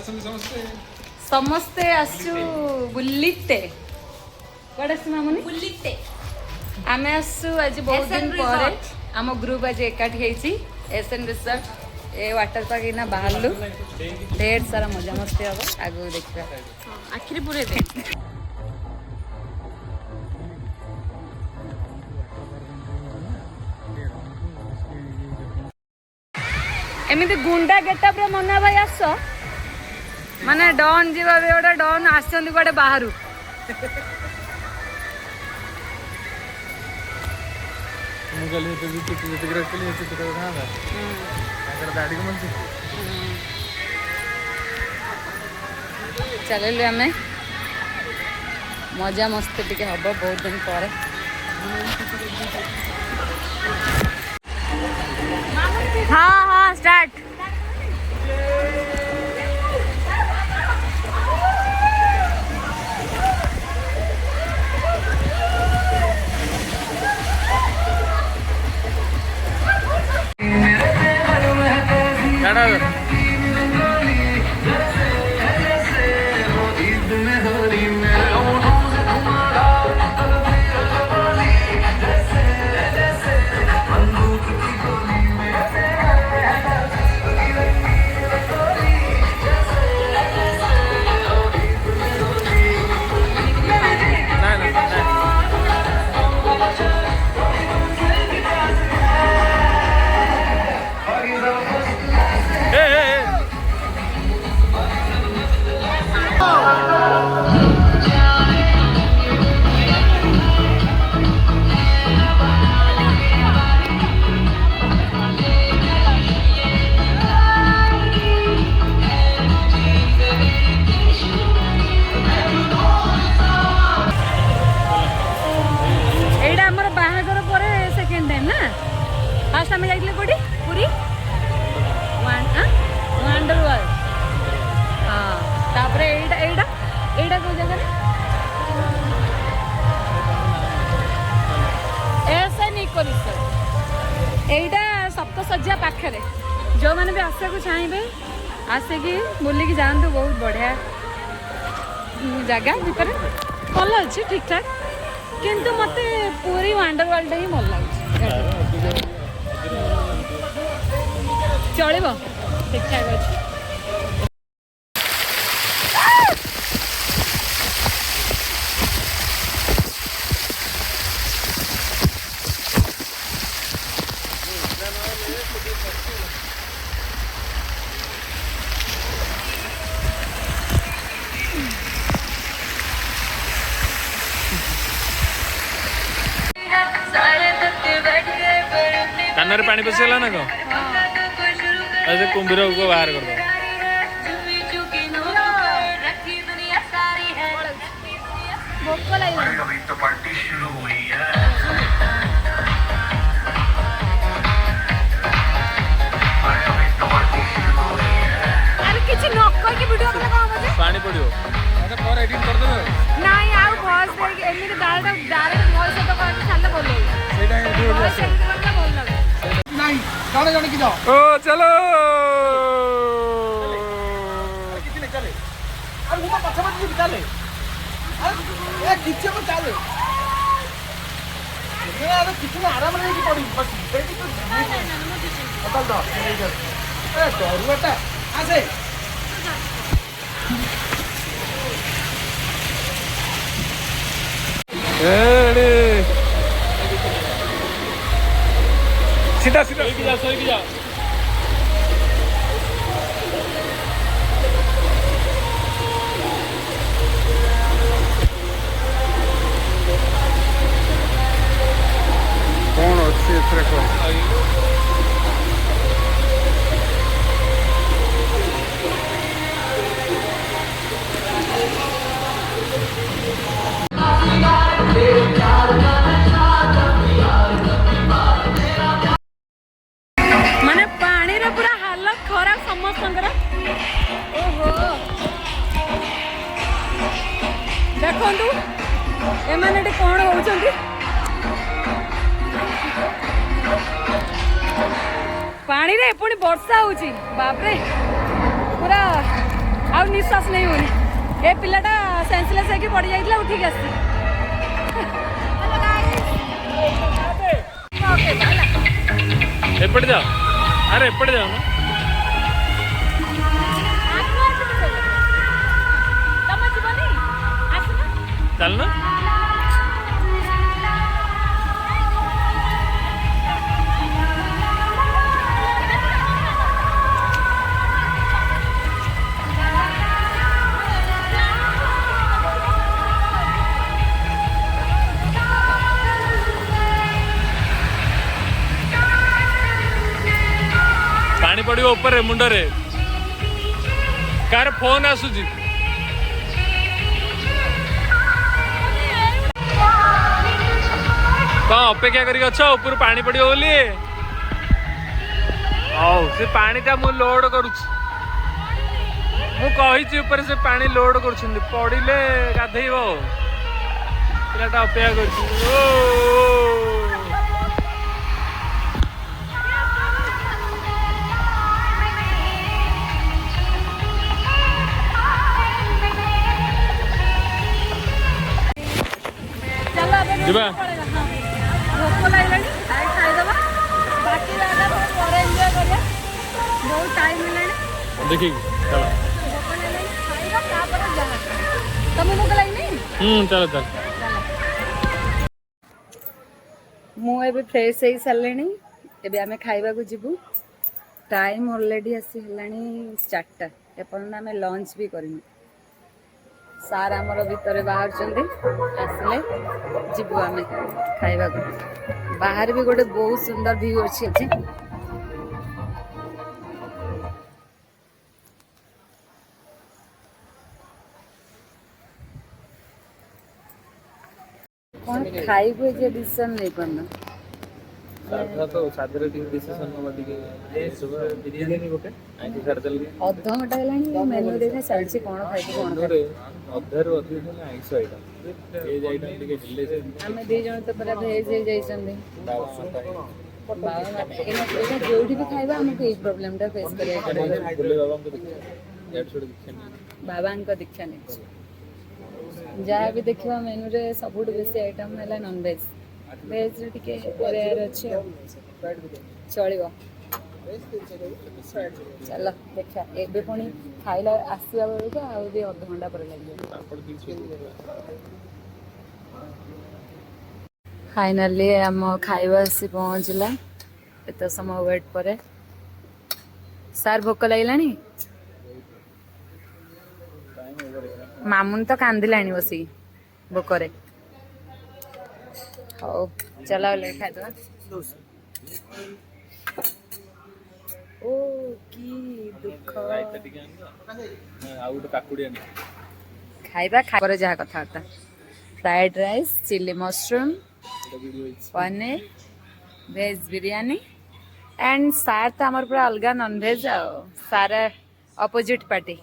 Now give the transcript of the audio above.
समस्ते आसु बुलिते कड़े मामुनी बुलिते आमे आसु आज बहुत दिन पर आम ग्रुप आज एकाठी हेची एसएन रिसोर्ट ए वाटर पार्क इना बाहरलु ढेर सारा मजा मस्ती हम आगु देखा आखिरी पूरे दे एमती गुंडा गेटअप रे मना भाई आस माने डॉन जीवा गोटे डॉन आसछन्ती गोटे बाहरु चलिए आम मजा मस्ती टिके हम बहुत दिन पर हाँ हाँ स्टार्ट एटा सप्तशଯ୍ୟା पाखे जो मैंने भी आसा को चाहिए आसिकी बुलिकी जातु बहुत बढ़िया जगह भितर भल अच्छे ठीक ठाक किंतु मत पूरी वंडर वर्ल्ड ही भल लगे चलो ठीक ठाक अच्छे कान पानी पशिगला ना को ऐसे कुंभीर को बाहर कर दो अभी तो पार्टी शुरू हुई है पानी पड़ो पर एडिट कर दो नहीं आ वॉइस देख एमिति डायरेक्ट वॉइस तो कर छाले बोल सेटा वॉइस एडिट करके बोल लगे नहीं जाने जाने की जाओ ओ चलो कितने चले अरे वो पछा पछ भी चले अरे ए किचे को चले ये अरे कितना आराम रे की पड़ी बस बेटी तो बदल दो ए डरुआटा आसे सीधा सीधा सोई जा कौन अच्छी माने पानी रे पूरा हालत खराब समस्त ओहो देखु एमाने कौन होउछंती पानी रे पुणी वर्षा होउची बाप रे पूरा आ विश्वास नहीं होनी ए पिलाटा सेंसलेस है कि पड़ जाइला उठी के आसी हेलो गाइस ओके बाला एपट जाओ अरे एपट जाओ ना चल ना पानी पड़ो ऊपर मुंडरे कार फोन आसुची कौन अपेक्षा करी अछ ऊपर पानी पड़ो बोली से पानी टा मु लोड करुछि मु कहिछि ऊपर से पानी लोड करुछिन पड़िले गाधेइबो पिलाटा अपेक्षा करछि ओ ଯିବା ଭୋକ ଲାଗିଲାଣି ଖାଇଦେବା ବାକି ଜାଗା ସବୁ ପରେ ଏନ୍ଜୟ କରିବା ବହୁତ ଟାଇମ୍ ହେଲାଣି ଦେଖିକି ଚାଲ ଭୋକ ଲାଗିଲାଣି ଖାଇବା ତାପରେ ଯାହା ତମେ ଭୋକ ଲାଗିନି ଚାଲ ଚାଲ ମୁଁ ଏବେ ଫ୍ରେଶ୍ ହେଇ ସାରିଲିଣି ଏବେ ଆମେ ଖାଇବାକୁ ଯିବୁ ଟାଇମ୍ ଅଲରେଡ଼ି ଆସି ହେଲାଣି 4ଟା ଏପର୍ଯ୍ୟନ୍ତ ଆମେ ଲଞ୍ଚ ବି କରିନୁ ସାର୍ ଆମର ଭିତରେ ବାହାରୁଛନ୍ତି ଆସିଲେ ଯିବୁ ଆମେ ଖାଇବାକୁ ବାହାରେ ବି ଗୋଟେ ବହୁତ ସୁନ୍ଦର ଭିୟୁ ଅଛି ଏଠି କ'ଣ ଖାଇବୁ ଯେ ଡିସିସନ୍ ନେଇପାରୁନ तो सादरे टिके डिसीजन नबा टिके बिरयानी गोटे आइती छाड़ देल अधघंटा हेलानी मेनू देखा चालछि कोन खाइबो कोन रे अधर अधिक है आइस आइटम ए आइटम टिके दिले से हमें दे जण तो पूरा भेज दे जाइछन्दी बाबा माते एना जोठी भी खाइबा हमके ई प्रॉब्लम टा फेस करिया पड़े बोले बाबा को देखिए यार छोड़ दीक्षा बाबा को दीक्षा नहीं जहाँ भी देखा मेनू रे सबुठ बेसी आइटम है नॉन वेज वेज टिके रेयर अच्छे चलो चल देखा एबे पुणी खाइला आसवा बेलू आउ भी अधघंटा पर लगे फाइनली आम खाइबा आसी पहुँचला एत समय वेट पर सार भोक लगे मामुन तो कांदिलानी बसी भोकरे हौ चला ले खाइदवा ओ की दुख खाइबा खाइबर जहाँ कथा fried rice chilli mushroom paneer veg biryani and सार तो आमर पूरा अलग नॉन वेज सारा अपोजिट पार्टी